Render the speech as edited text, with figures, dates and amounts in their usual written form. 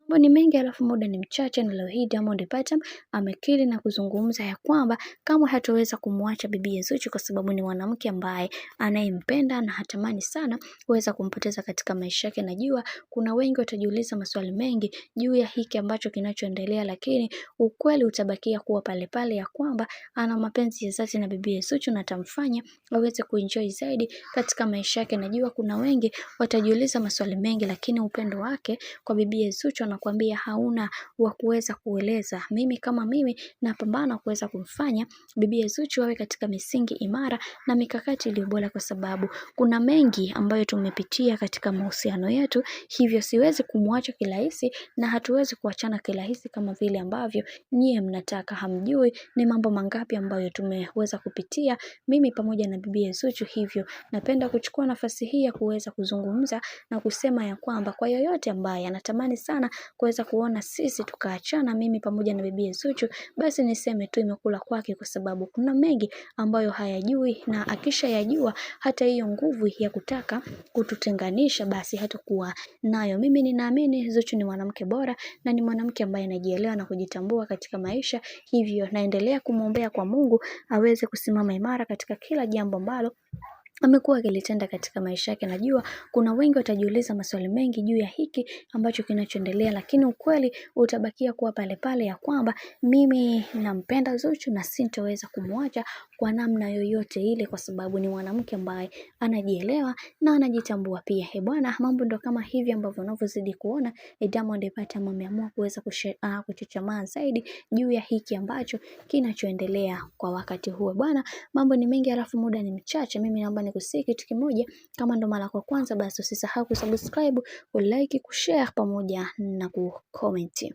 Mambo ni mengi alafu muda ni mchache, na leo hii Diamond Platnumz amekiri na kuzungumza ya kwamba kama hataweza kumwacha bibi Zuchu kwa sababu ni mwanamke ambaye anayempenda na hatamani sana kuweza kumpoteza katika maisha yake. Najua kuna wengi watajiuliza maswali mengi juu ya hiki ambacho kinachoendelea, lakini ukweli utabakia kuwa pale pale ya kwamba ana mapenzi ya dhati na bibi Zuchu na atamfanya aweze kuenjoy zaidi katika maisha yake. Najua kuna wengi watajiuliza maswali mengi, lakini upendo wake kwa bibi Zuchu anakuambia hauna wa kuweza kueleza. Mimi kama mimi napambana kuweza kumfanya bibi Zuchu awe katika misingi imara na mikakati iliyo bora, kwa sababu kuna mengi ambayo tumepitia katika mahusiano yetu, hivyo siwezi kumwacha kirahisi na hatuwezi kuachana kirahisi kama vile ambavyo nyie mnataka. Hamjui ni mambo mangapi ambayo tumeweza kupitia mimi pamoja na bibi Zuchu. Hivyo napenda kuchukua nafasi hii ya kuweza kuzungumza na kusema ya kwamba kwa yoyote ambaye anatamani sana kuweza kuona sisi tukaachana mimi pamoja na bibi Zuchu, basi niseme tu imekula kwake, kwa sababu kuna mengi ambayo hayajui, na akisha yajua hata hiyo nguvu ya kutaka kututenganisha basi hatakuwa nayo. Mimi ninaamini Zuchu ni mwanamke bora na ni mwanamke ambaye anajielewa na kujitambua katika maisha, hivyo naendelea kumwombea kwa Mungu aweze kusimama imara katika kila jambo ambalo amekuwa akilitenda katika maisha yake. Najua kuna wengi watajiuliza maswali mengi juu ya hiki ambacho kinachoendelea, lakini ukweli utabakia kuwa pale pale ya kwamba mimi nampenda Zuchu na sintoweza kumwacha kwa namna yoyote ile, kwa sababu ni mwanamke ambaye anajielewa na anajitambua pia. Bwana, mambo ndo kama hivi ambavyo unavyozidi kuona Diamond Platnumz ameamua kuweza kuchechamaa zaidi juu ya hiki ambacho kinachoendelea kwa wakati huo. Bwana, mambo ni mengi alafu muda ni mchache. Mimi naomba nikusihi kitu kimoja, kama ndo mara kwa kwanza basi usisahau kusubscribe, kulike, kushare pamoja na kucomment.